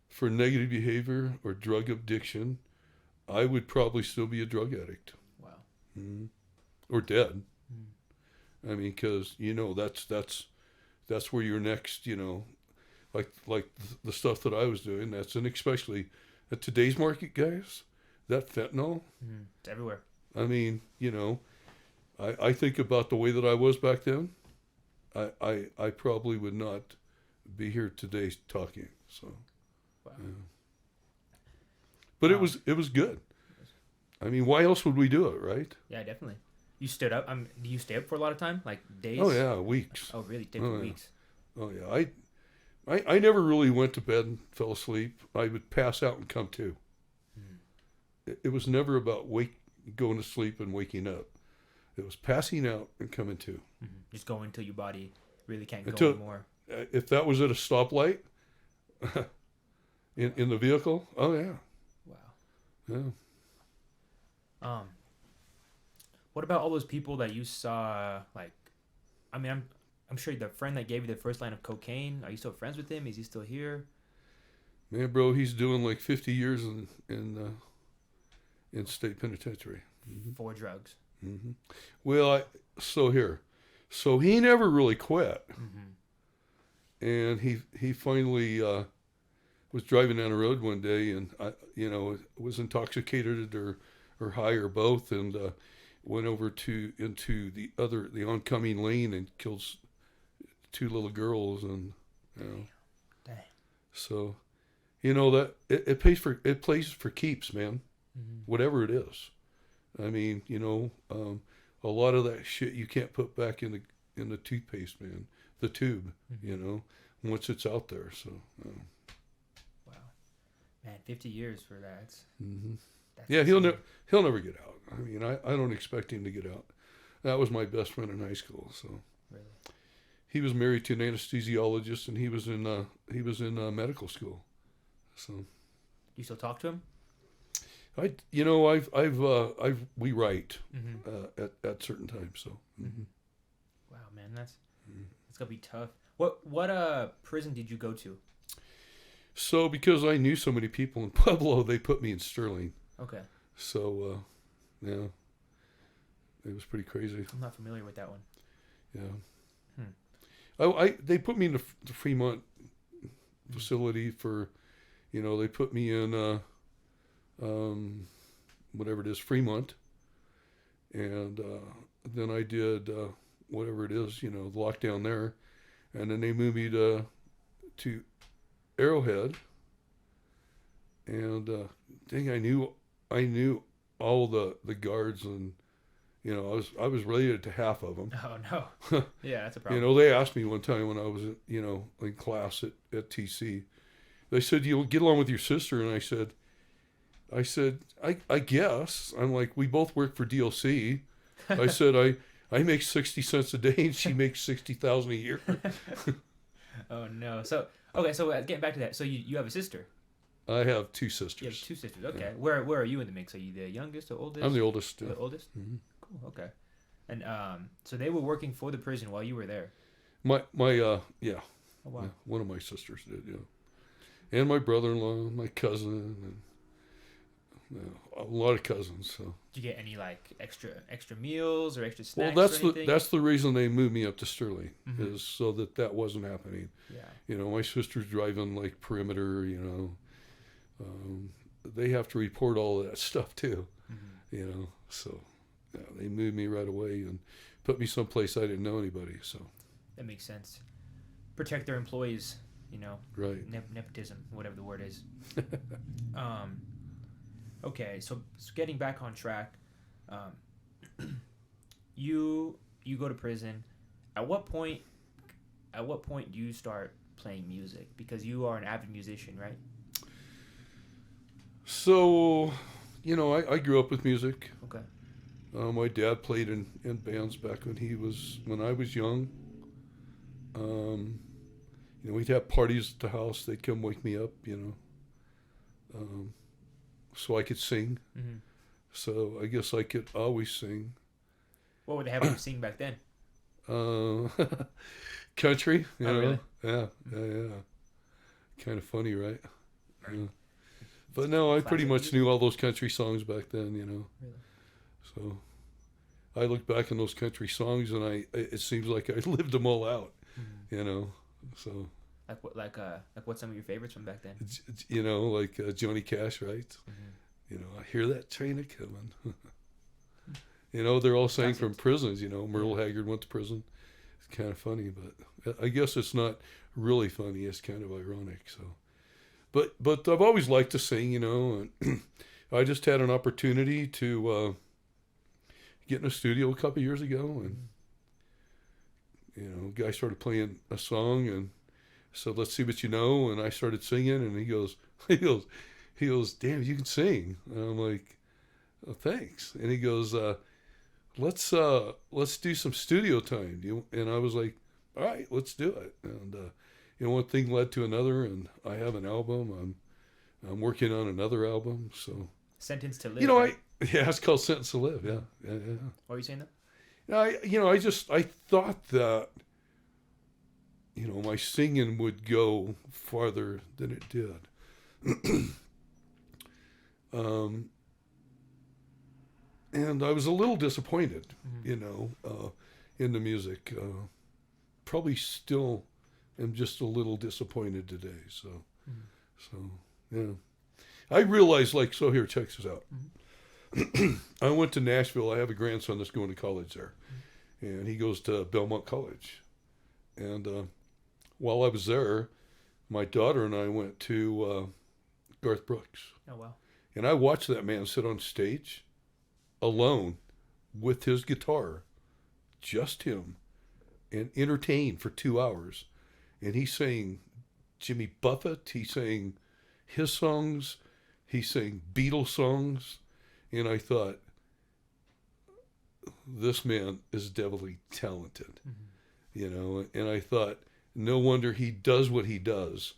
B: for negative behavior or drug addiction, I would probably still be a drug addict.
A: Wow.
B: Or dead. I mean, because, that's where your next, like the stuff that I was doing, and especially at today's market, guys, that fentanyl.
A: It's everywhere.
B: I mean, I think about the way that I was back then. I probably would not be here today talking. So,
A: wow.
B: Yeah. But it was good. I mean, why else would we do it, right?
A: Yeah, definitely. You stood up. Do you stay up for a lot of time, like days?
B: Oh yeah, weeks.
A: Oh really? Different weeks.
B: Oh yeah. I never really went to bed and fell asleep. I would pass out and come to. It was never about going to sleep and waking up. It was passing out and coming to.
A: Just going until your body really can't go anymore.
B: If that was at a stoplight in the vehicle, oh yeah.
A: Wow.
B: Yeah.
A: What about all those people that you saw? Like, I mean, I'm sure the friend that gave you the first line of cocaine. Are you still friends with him? Is he still here?
B: Man, bro, he's doing like 50 years in state penitentiary
A: for drugs.
B: Well, so he never really quit, and he finally was driving down the road one day, and was intoxicated or high or both, and went over into the oncoming lane and killed two little girls, and
A: Dang.
B: So that it plays for keeps, man. Whatever it is. I mean, a lot of that shit you can't put back in the toothpaste, man. The tube, once it's out there. So,
A: wow, man, 50 years for that.
B: Yeah, he'll never get out. I mean, I don't expect him to get out. That was my best friend in high school. So,
A: really,
B: he was married to an anesthesiologist, and he was in medical school. So,
A: you still talk to him?
B: We write at certain times. So.
A: Wow, man, that's gonna be tough. What prison did you go to?
B: So because I knew so many people in Pueblo, they put me in Sterling.
A: Okay.
B: So, yeah, it was pretty crazy.
A: I'm not familiar with that one.
B: Yeah. They put me in the Fremont facility for, they put me in, whatever it is, Fremont. And then I did whatever it is, the lockdown there. And then they moved me to Arrowhead. And dang, I knew all the guards, and I was related to half of them.
A: Oh no. Yeah, that's a problem.
B: They asked me one time when I was in class at TC. They said, "You get along with your sister?" And I said, I guess. I'm like, we both work for DLC. I said, I make 60 cents a day and she makes 60,000 a year.
A: Oh no. So okay, so getting back to that. So you have a sister.
B: I have two sisters.
A: You have two sisters. Okay.
B: Yeah.
A: Where are you in the mix? Are you the youngest or oldest?
B: I'm the oldest.
A: The oldest?
B: Mm-hmm.
A: Cool. Okay. And so they were working for the prison while you were there.
B: My yeah.
A: Oh wow.
B: Yeah, one of my sisters did, yeah. And my brother-in-law, my cousin, and a lot of cousins. So.
A: Did you get any like extra meals or extra snacks?
B: Well, that's the reason they moved me up to Sterling,
A: Mm-hmm.
B: is so that wasn't happening.
A: Yeah.
B: My sister's driving like perimeter. They have to report all of that stuff too.
A: Mm-hmm.
B: So yeah, they moved me right away and put me someplace I didn't know anybody. So
A: that makes sense. Protect their employees.
B: Right.
A: Nepotism, whatever the word is. Okay, so getting back on track, you go to prison. At what point do you start playing music? Because you are an avid musician, right?
B: So, I grew up with music.
A: Okay.
B: My dad played in bands back when I was young. We'd have parties at the house. They'd come wake me up, so I could sing.
A: Mm-hmm.
B: So I guess I could always sing.
A: What would they have you sing back then?
B: Country.
A: Really?
B: Yeah. Kind of funny, right? Yeah. But no, I pretty much knew all those country songs back then,
A: Really?
B: So I look back on those country songs, and it seems like I lived them all out,
A: Mm-hmm.
B: So.
A: Like what's some of your favorites from back then?
B: Like Johnny Cash, right?
A: Mm-hmm.
B: I hear that train a coming. They're all sang from prisons. Merle Haggard went to prison. It's kind of funny, but I guess it's not really funny. It's kind of ironic. So, but I've always liked to sing. And I just had an opportunity to get in a studio a couple years ago, and a guy started playing a song, and so let's see what you know. And I started singing, and he goes, "Damn, you can sing." And I'm like, "Oh, thanks." And he goes, let's do some studio time. And I was like, all right, let's do it. And one thing led to another, and I have an album. I'm working on another album. So
A: Sentence to Live.
B: It's called Sentence to Live. Yeah.
A: What were you saying though?
B: I thought that, my singing would go farther than it did. And I was a little disappointed, in the music. Probably still am just a little disappointed today. So, yeah. I realized, so here, check this out.
A: Mm-hmm.
B: I went to Nashville. I have a grandson that's going to college there. And he goes to Belmont College. And while I was there, my daughter and I went to Garth Brooks.
A: Oh, wow.
B: And I watched that man sit on stage alone with his guitar, just him, and entertain for 2 hours. And he sang Jimmy Buffett. He sang his songs. He sang Beatles songs. And I thought, this man is devilly talented, and I thought, no wonder he does what he does.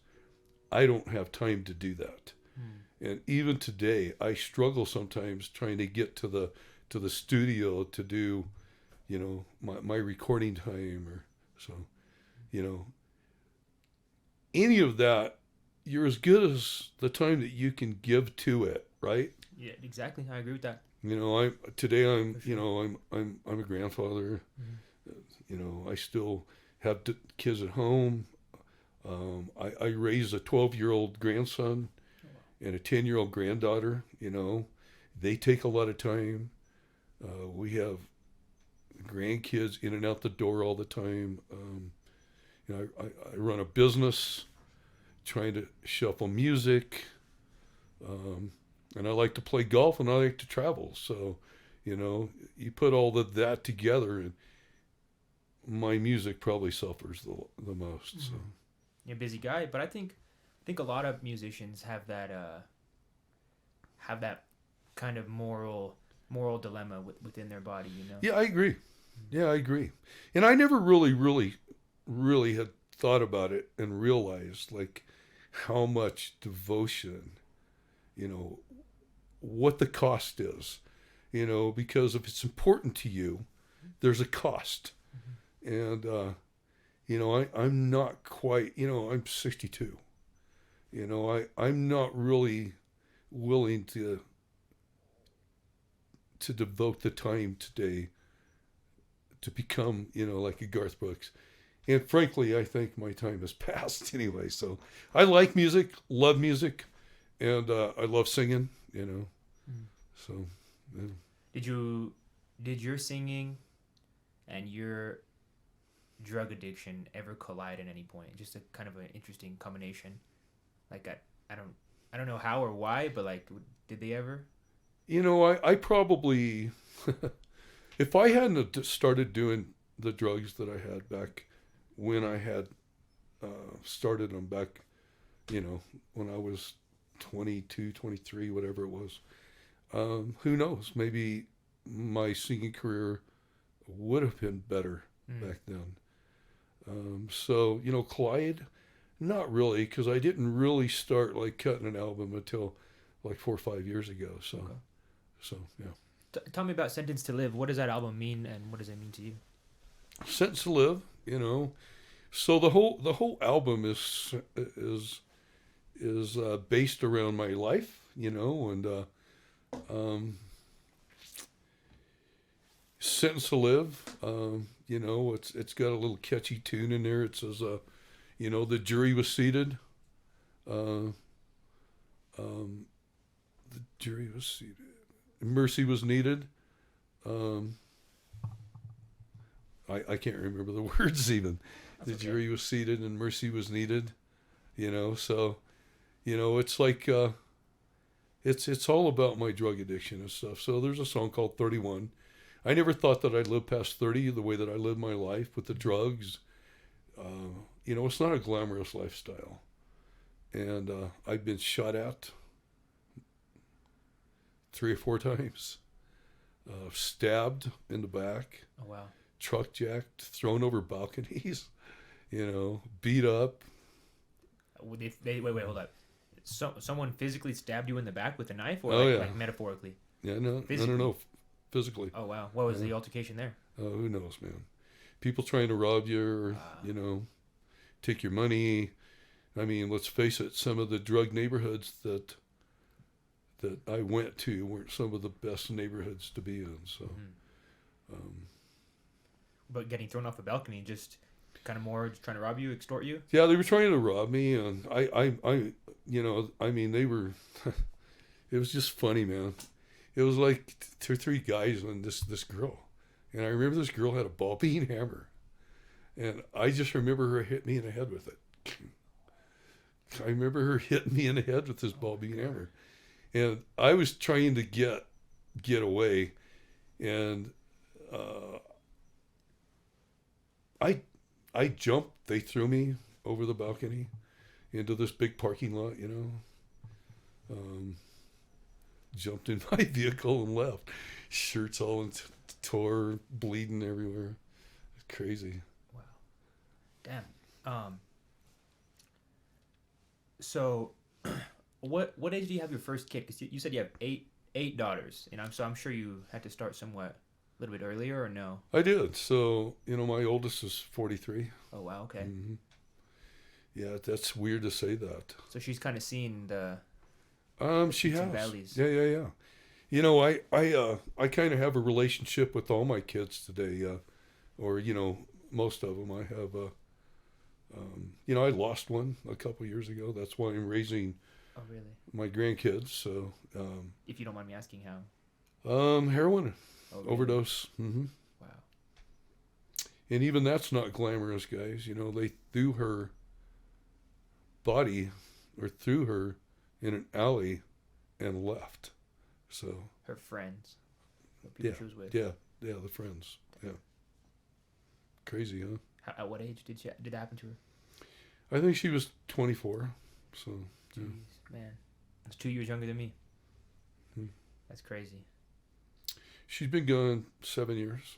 B: I don't have time to do that. And even today, I struggle sometimes trying to get to the studio to do, my recording time, or so, any of that, you're as good as the time that you can give to it, right?
A: Yeah, exactly. I agree with that.
B: You know, I'm
A: For
B: you
A: sure.
B: know, I'm a grandfather.
A: Mm-hmm.
B: You know, I still have kids at home. I raised a 12-year-old grandson
A: Oh, wow.
B: and a 10-year-old granddaughter. You know, they take a lot of time. We have grandkids in and out the door all the time. You know, I run a business trying to shuffle music. And I like to play golf and I like to travel. So, you know, you put all of that together and my music probably suffers the most. So,
A: Mm-hmm. You're a busy guy, but I think a lot of musicians have that kind of moral dilemma within their body, you know.
B: yeah, I agree. Yeah, I agree. And I never really had thought about it and realized like how much devotion, you know, what the cost is, you know, because if it's important to you, there's a cost.
A: Mm-hmm.
B: And, you know, I'm not quite, you know, I'm 62. You know, I'm not really willing to devote the time today to become, you know, like a Garth Brooks. And frankly, I think my time has passed anyway. So I like music, love music, and I love singing, you know.
A: Mm.
B: So, yeah.
A: Did your singing and your drug addiction ever collide at any point? Just a kind of an interesting combination. Like I don't know how or why, but like did they ever?
B: You know, I probably, if I hadn't have started doing the drugs that I had back when I had started them back, you know, when I was 22, 23, whatever it was, who knows? Maybe my singing career would have been better
A: Mm.
B: back then. So, you know, Clyde, not really, because I didn't really start like cutting an album until like 4 or 5 years ago. So,
A: Okay.
B: so yeah.
A: Tell me about Sentence to Live. What does that album mean, and what does it mean to you?
B: Sense to Live, you know. So the whole album is based around my life, you know, and Sentence to Live, you know, it's got a little catchy tune in there. It says, you know, the jury was seated. Uh, um, the jury was seated. Mercy was needed. Um, I can't remember the words even.
A: That's
B: The
A: okay.
B: jury was seated and mercy was needed. You know, so you know it's like it's all about my drug addiction and stuff. So there's a song called 31. I never thought that I'd live past 30 the way that I live my life with the drugs. You know, it's not a glamorous lifestyle. And I've been shot at 3 or 4 times, stabbed in the back,
A: Oh wow.
B: truck jacked, thrown over balconies, you know, beat up.
A: Wait, hold up. Someone physically stabbed you in the back with a knife, or
B: Oh yeah,
A: like metaphorically?
B: yeah, no,
A: Physically.
B: no, physically.
A: Oh wow. What was
B: Yeah.
A: the altercation there?
B: Who knows, man? People trying to rob you, or you know, take your money. I mean, let's face it. Some of the drug neighborhoods that I went to weren't some of the best neighborhoods to be in. So,
A: Mhm.
B: um,
A: But getting thrown off a balcony, just kind of more just trying to rob you, extort you.
B: yeah, they were trying to rob me, and you know, I mean, they were. It was just funny, man. It was like 2 or 3 guys and this girl, and I remember this girl had a ball peen hammer, and I just remember her hitting me in the head with it. I remember her hitting me in the head with this ball peen hammer, and I was trying to get away, and uh, I jumped. They threw me over the balcony into this big parking lot, you know. Jumped in my vehicle and left. Shirts all tore, bleeding everywhere. Crazy.
A: Wow. Damn. Um. So, what age do you have your first kid? Because you said you have eight daughters, and I'm sure you had to start somewhat a little bit earlier, or no?
B: I did. So, you know, my oldest is 43.
A: Oh wow. Okay.
B: Mm-hmm. Yeah, that's weird to say that.
A: So she's kind of seen the
B: She
A: peaks
B: has.
A: and valleys.
B: Yeah. You know, I kind of have a relationship with all my kids today, or you know, most of them. I have you know, I lost one a couple years ago. That's why I'm raising
A: Oh, really?
B: my grandkids. So,
A: If you don't mind me asking how.
B: heroin
A: Oh, really?
B: overdose. Mm-hmm.
A: Wow.
B: And even that's not glamorous, guys. You know, they threw her body or threw her in an alley and left. So
A: Her friends. The people she was with.
B: yeah, the friends. Yeah, crazy, huh?
A: At what age did that happen to her?
B: I think she was 24. So
A: Jeez, man. That's 2 years younger than me.
B: Hmm.
A: That's crazy.
B: she's been gone 7 years.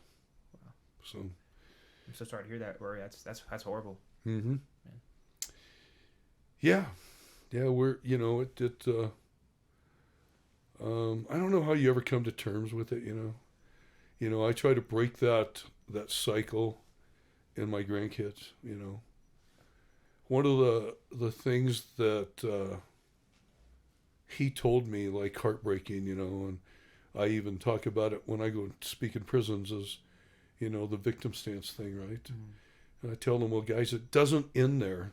A: Wow.
B: So
A: I'm so sorry to hear that, Rory. That's horrible.
B: mm-hmm. Yeah, we're I don't know how you ever come to terms with it. I try to break that cycle in my grandkids. One of the things that he told me, like heartbreaking, and I even talk about it when I go and speak in prisons, is the victim stance thing, right?
A: Mm-hmm.
B: And I tell them, well, guys, it doesn't end there.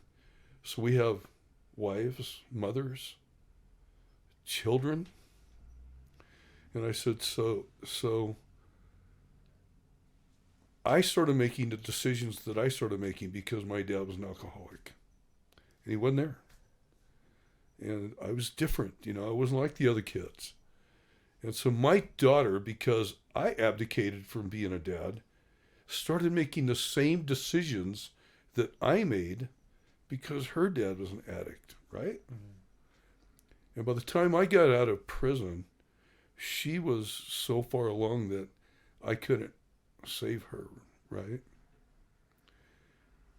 B: So we have wives, mothers, children. And I said, so I started making the decisions that I started making because my dad was an alcoholic. And he wasn't there. And I was different, I wasn't like the other kids. And so my daughter, because I abdicated from being a dad, started making the same decisions that I made because her dad was an addict, right? Mm-hmm. And by the time I got out of prison, she was so far along that I couldn't save her, right?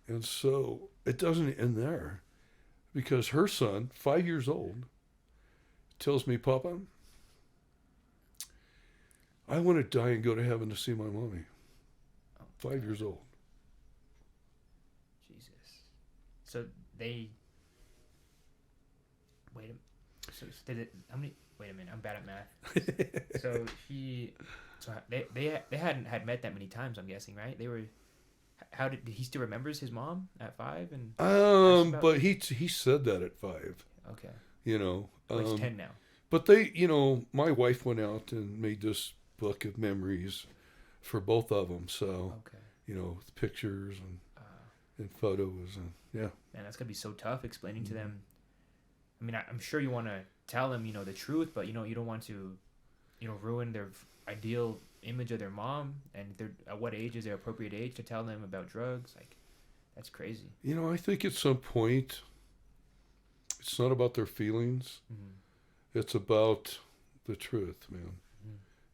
B: And so it doesn't end there, because her son, 5 years old, tells me, Papa, I want to die and go to heaven to see my mommy. 5 years old.
A: Jesus. So they... Wait a minute. So did it... How many... Wait a minute. I'm bad at math. So they hadn't had met that many times, I'm guessing, right? They were... How did he still remembers his mom at 5? And
B: but he said that at 5.
A: Okay.
B: He's
A: 10 now.
B: But they, my wife went out and made this book of memories for both of them. So,
A: okay.
B: With pictures and photos, and yeah.
A: Man, that's gonna be so tough explaining to them. I mean, I'm sure you want to tell them, the truth, but you don't want to, ruin their ideal image of their mom. And at what age is their appropriate age to tell them about drugs? Like, that's crazy.
B: I think at some point, it's not about their feelings. Mm-hmm. It's about the truth, man.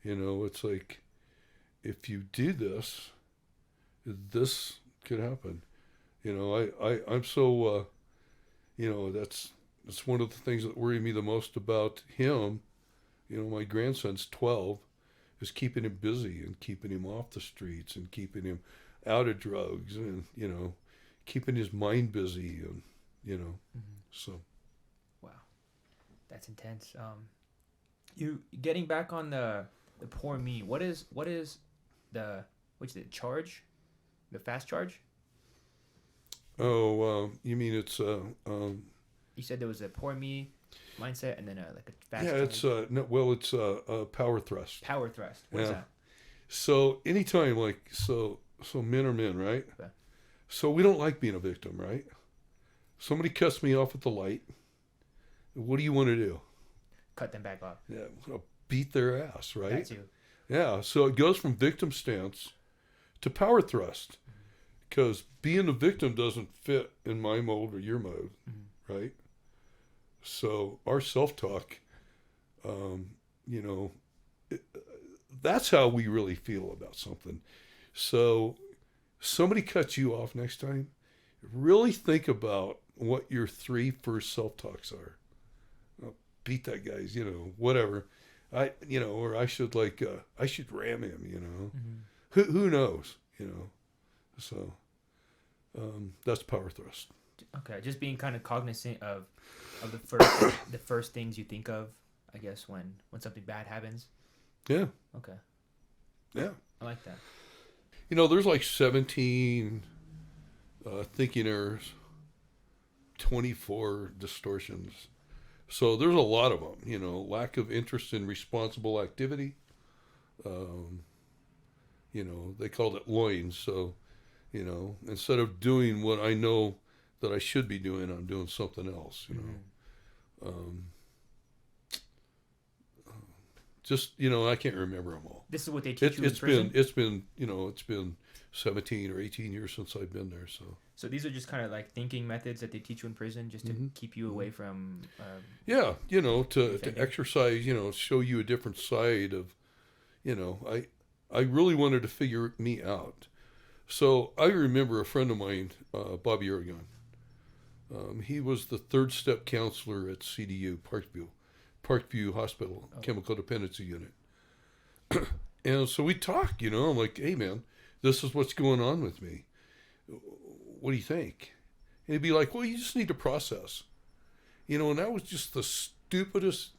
B: Mm-hmm. It's like, if you do this, this could happen. I'm so, that's one of the things that worry me the most about him. My grandson's 12, is keeping him busy and keeping him off the streets and keeping him out of drugs and, keeping his mind busy and, mm-hmm. So.
A: Wow. That's intense. You getting back on the poor me, what is the, what's the charge? The fast charge?
B: Oh, you mean it's
A: You said there was a poor me mindset and then like a fast.
B: Yeah,
A: charge.
B: it's a power thrust.
A: Power thrust. What is that?
B: So anytime, like, so men are men, right?
A: Okay.
B: So we don't like being a victim, right? Somebody cuts me off at the light. What do you want to do?
A: Cut them back off.
B: Yeah, I'll beat their ass, right?
A: That's you.
B: Yeah, so it goes from victim stance to power thrust, because being a victim doesn't fit in my mold or your mode, mm-hmm. right? So our self-talk, that's how we really feel about something. So somebody cuts you off next time, really think about what your 3 first self-talks are. I'll beat that guy's, whatever. Or I should I should ram him,
A: Mm-hmm.
B: Who knows, So that's power thrust.
A: Okay, just being kind of cognizant of the first things you think of, I guess, when something bad happens.
B: Yeah.
A: Okay.
B: Yeah.
A: I like that.
B: There's like 17 thinking errors, 24 distortions. So there's a lot of them. Lack of interest in responsible activity. They called it loins. So, instead of doing what I know that I should be doing, I'm doing something else. I can't remember them all.
A: This is what they teach you in prison?
B: It's been 17 or 18 years since I've been there.
A: So these are just kind of like thinking methods that they teach you in prison, just to keep you away from.
B: To exercise, show you a different side of, I really wanted to figure me out. So I remember a friend of mine, Bobby Aragon. He was the third step counselor at CDU, Parkview Hospital, Chemical Dependency Unit. And so we talk, I'm like, hey man, this is what's going on with me. What do you think? And he'd be like, well, you just need to process. And that was just the stupidest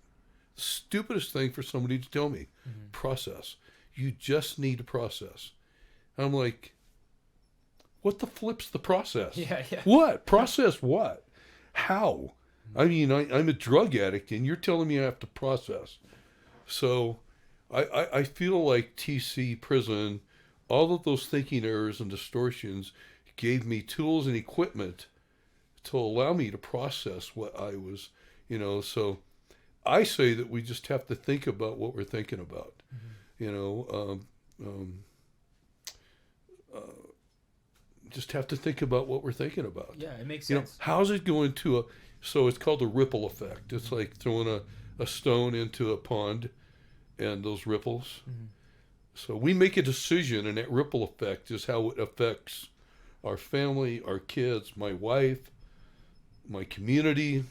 B: thing for somebody to tell me. Process. You just need to process. I'm like, what the flip's the process?
A: Yeah.
B: What? Process what? How? I mean, I'm a drug addict, and you're telling me I have to process. So I feel like TC prison, all of those thinking errors and distortions gave me tools and equipment to allow me to process what I was, so I say that we just have to think about what we're thinking about, just have to think about what we're thinking about.
A: Yeah, it makes sense.
B: How's it going to so it's called the ripple effect. It's like throwing a stone into a pond and those ripples. So we make a decision, and that ripple effect is how it affects our family, our kids, my wife, my community,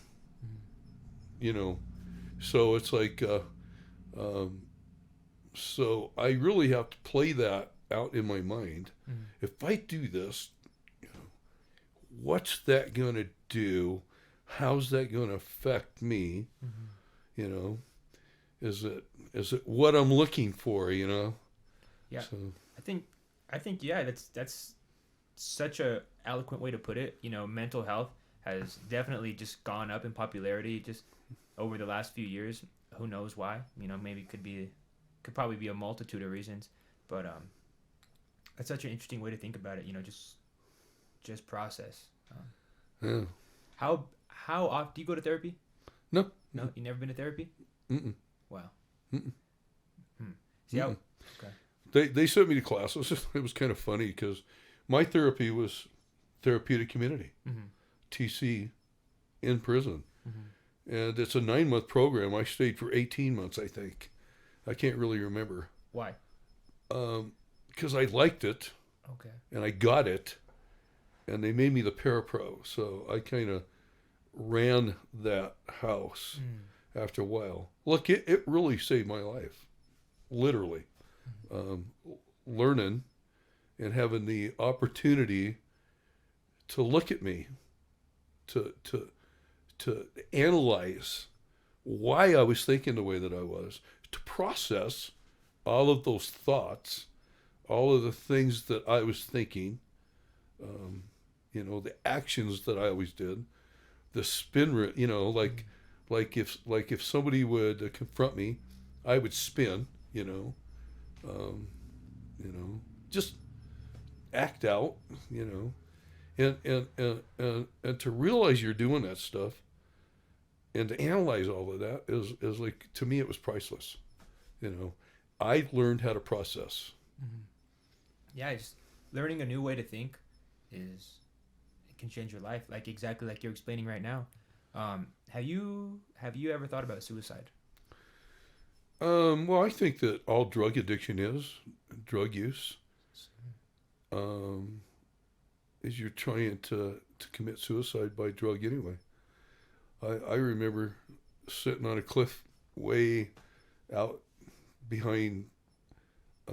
B: so it's like, so I really have to play that out in my mind. If I do this, what's that going to do? How's that going to affect me? Is it what I'm looking for? Yeah.
A: So. I think yeah, that's such a eloquent way to put it. Mental health has definitely just gone up in popularity just over the last few years. Who knows why? Maybe could probably be a multitude of reasons, but that's such an interesting way to think about it. Just process.
B: Yeah.
A: How often do you go to therapy?
B: No.
A: You never been to therapy?
B: Mm-mm.
A: Wow.
B: Mm-mm.
A: See how?
B: Okay. They sent me to classes. It was kind of funny because my therapy was therapeutic community, TC, in prison, and it's a 9-month program. I stayed for 18 months, I think. I can't really remember.
A: Why?
B: Because I liked it.
A: Okay.
B: And I got it, and they made me the parapro. So I kind of ran that house after a while. Look, it really saved my life, literally. Learning and having the opportunity to look at me, to analyze why I was thinking the way that I was, to process all of those thoughts, all of the things that I was thinking, the actions that I always did, the spin, like if somebody would confront me, I would spin, just act out, and to realize you're doing that stuff and to analyze all of that is like, to me, it was priceless. I learned how to process.
A: Yeah, just learning a new way to think it can change your life, like exactly like you're explaining right now. Have you ever thought about suicide?
B: Well, I think that all drug addiction is drug use. Is you're trying to commit suicide by drug anyway. I remember sitting on a cliff way out behind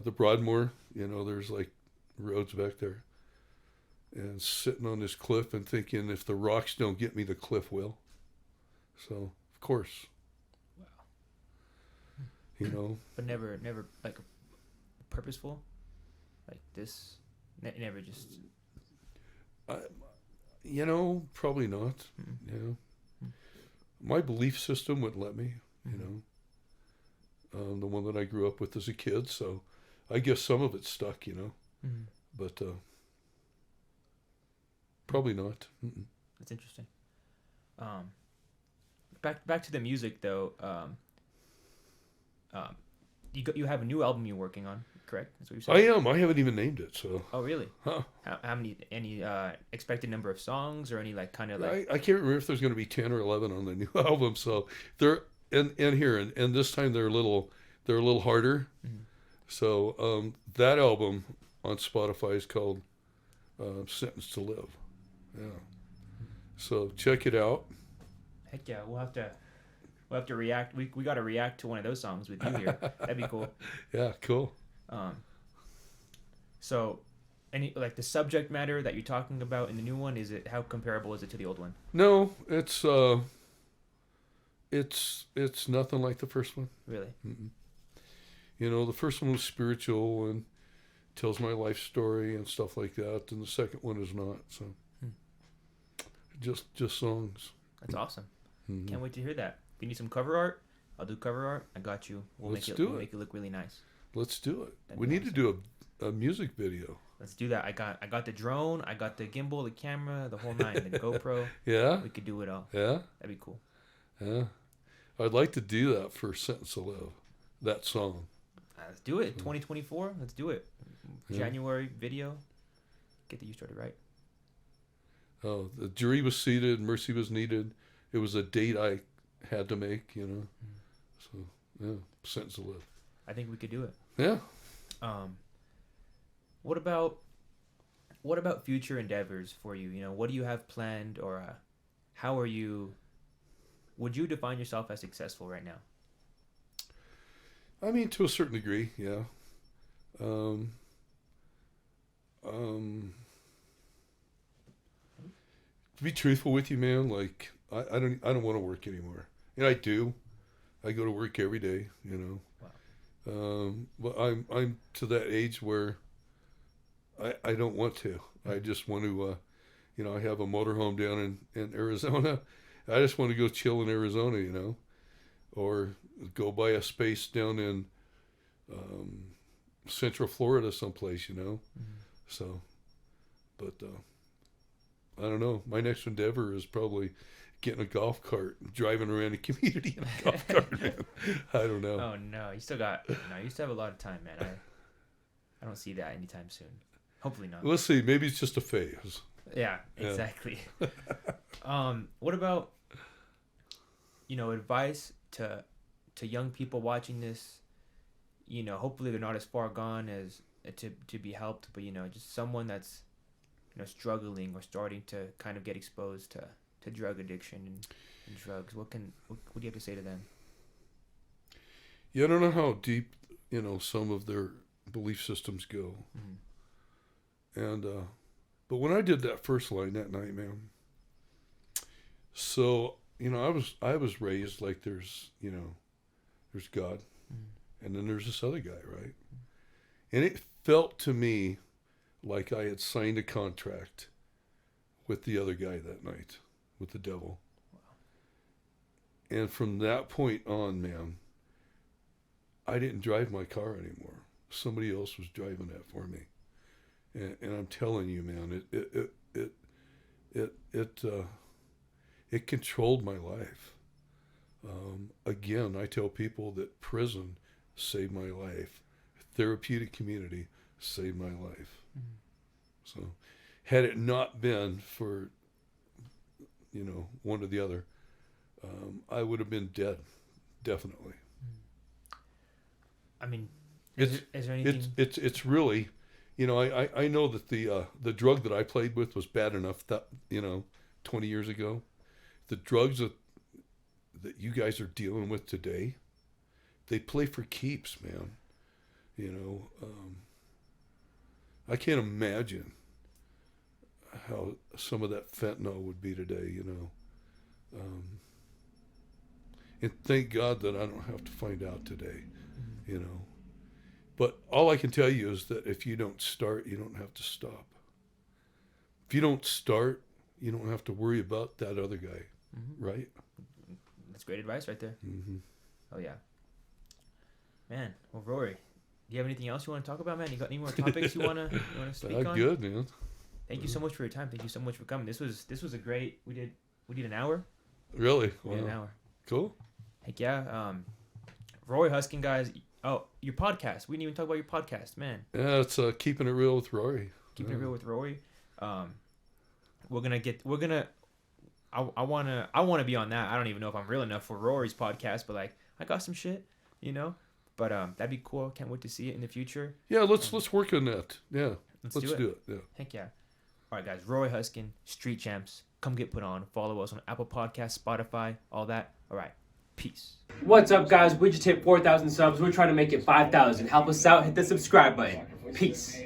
B: the Broadmoor. There's like roads back there. and sitting on this cliff and thinking, if the rocks don't get me, the cliff will. So, of course, you know.
A: But never like purposeful, like this. Never just.
B: You know, probably not.
A: Mm-hmm.
B: You know, my belief system wouldn't let me. You know, the one that I grew up with as a kid. So, I guess some of it stuck. You know, but probably not. Mm-mm.
A: That's interesting. Back to the music though. You have a new album you're working on, correct? That's what you said.
B: I am. I haven't even named it. So.
A: Oh really?
B: Huh.
A: How many? Any expected number of songs or any like kind of like?
B: I can't remember if there's going to be 10 or 11 on the new album. So they're and this time they're a little harder.
A: Mm-hmm.
B: So that album on Spotify is called Sentence to Live. Yeah. So check it out.
A: Heck yeah, we'll have to react. We got to react to one of those songs with you here. That'd be cool.
B: Yeah, cool.
A: So, any like the subject matter that you're talking about in the new one, how comparable is it to the old one?
B: No, it's nothing like the first one.
A: Really?
B: Mm-mm. You know, the first one was spiritual and tells my life story and stuff like that, and the second one is not. So, just songs.
A: That's awesome.
B: Mm-hmm.
A: Can't wait to hear that. If you need some cover art, I'll do cover art. I got you. We'll make it look really nice.
B: Let's do it.
A: That'd
B: We
A: be
B: need
A: awesome.
B: to do a music video.
A: Let's do that. I got the drone. I got the gimbal, the camera, the whole nine, the GoPro.
B: Yeah?
A: We could do it all.
B: Yeah?
A: That'd be cool.
B: Yeah. I'd like to do that for Sentence to Live. That song.
A: Let's do it. 2024. Let's do it.
B: Yeah.
A: January video. Get the You Started Right.
B: Oh, the jury was seated, mercy was needed. It was a date I had to make, you know. So, yeah, Sentence to Live.
A: I think we could do it.
B: Yeah.
A: What about future endeavors for you? You know, what do you have planned, or how are you? Would you define yourself as successful right now?
B: I mean, to a certain degree, yeah. To be truthful with you, man, like I don't want to work anymore. And I do. I go to work every day, you know.
A: Wow.
B: But I'm to that age where I don't want to. I just want to, you know, I have a motorhome down in Arizona. I just want to go chill in Arizona, you know, or go buy a space down in Central Florida someplace, you know. So, but I don't know. My next endeavor is probably getting a golf cart and driving around the community in a golf cart, man. I don't know.
A: Oh no, you still have a lot of time, man. I don't see that anytime soon. Hopefully not.
B: Let's see. Maybe it's just a phase.
A: Yeah, exactly. What about, you know, advice to young people watching this? You know, hopefully they're not as far gone as to be helped, but you know, just someone that's, you know, struggling or starting to kind of get exposed to drug addiction and drugs. What do you have to say to them?
B: Yeah, I don't know how deep, you know, some of their belief systems go. And but when I did that first line that night, man, so, you know, I was raised like there's God, and then there's this other guy, right? And it felt to me like I had signed a contract with the other guy that night, with the devil. Wow. And from that point on, man, I didn't drive my car anymore. Somebody else was driving that for me. And I'm telling you, man, it controlled my life. Again, I tell people that prison saved my life. Therapeutic community saved my life. So, had it not been for, you know, one or the other, I would have been dead, definitely.
A: I mean, is there anything?
B: It's really, you know, I know that the drug that I played with was bad enough that, you know, 20 years ago. The drugs that you guys are dealing with today, they play for keeps, man. You know, I can't imagine how some of that fentanyl would be today, you know. And thank God that I don't have to find out today, you know. But all I can tell you is that if you don't start, you don't have to stop. If you don't start, you don't have to worry about that other guy, right?
A: That's great advice right there.
B: Mm-hmm.
A: Oh, yeah. Man, well, Rory, do you have anything else you want to talk about, man? You got any more topics you want to speak on?
B: Good, man.
A: Thank you so much for your time. Thank you so much for coming. This was a great. We did an hour.
B: Really?
A: Wow. We did an hour.
B: Cool.
A: Heck yeah. Rory Huskin, guys. Oh, your podcast. We didn't even talk about your podcast, man.
B: Yeah, it's Keeping It Real with Rory.
A: Keeping It Real with Rory. I wanna be on that. I don't even know if I'm real enough for Rory's podcast, but like I got some shit, you know. But that'd be cool. Can't wait to see it in the future.
B: Yeah, let's work on that. Yeah. Let's do it. Yeah.
A: Heck yeah. All right, guys. Rory Huskin, Street Champs. Come get put on. Follow us on Apple Podcasts, Spotify, all that. All right. Peace.
C: What's up, guys? We just hit 4,000 subs. We're trying to make it 5,000. Help us out. Hit the subscribe button. Peace.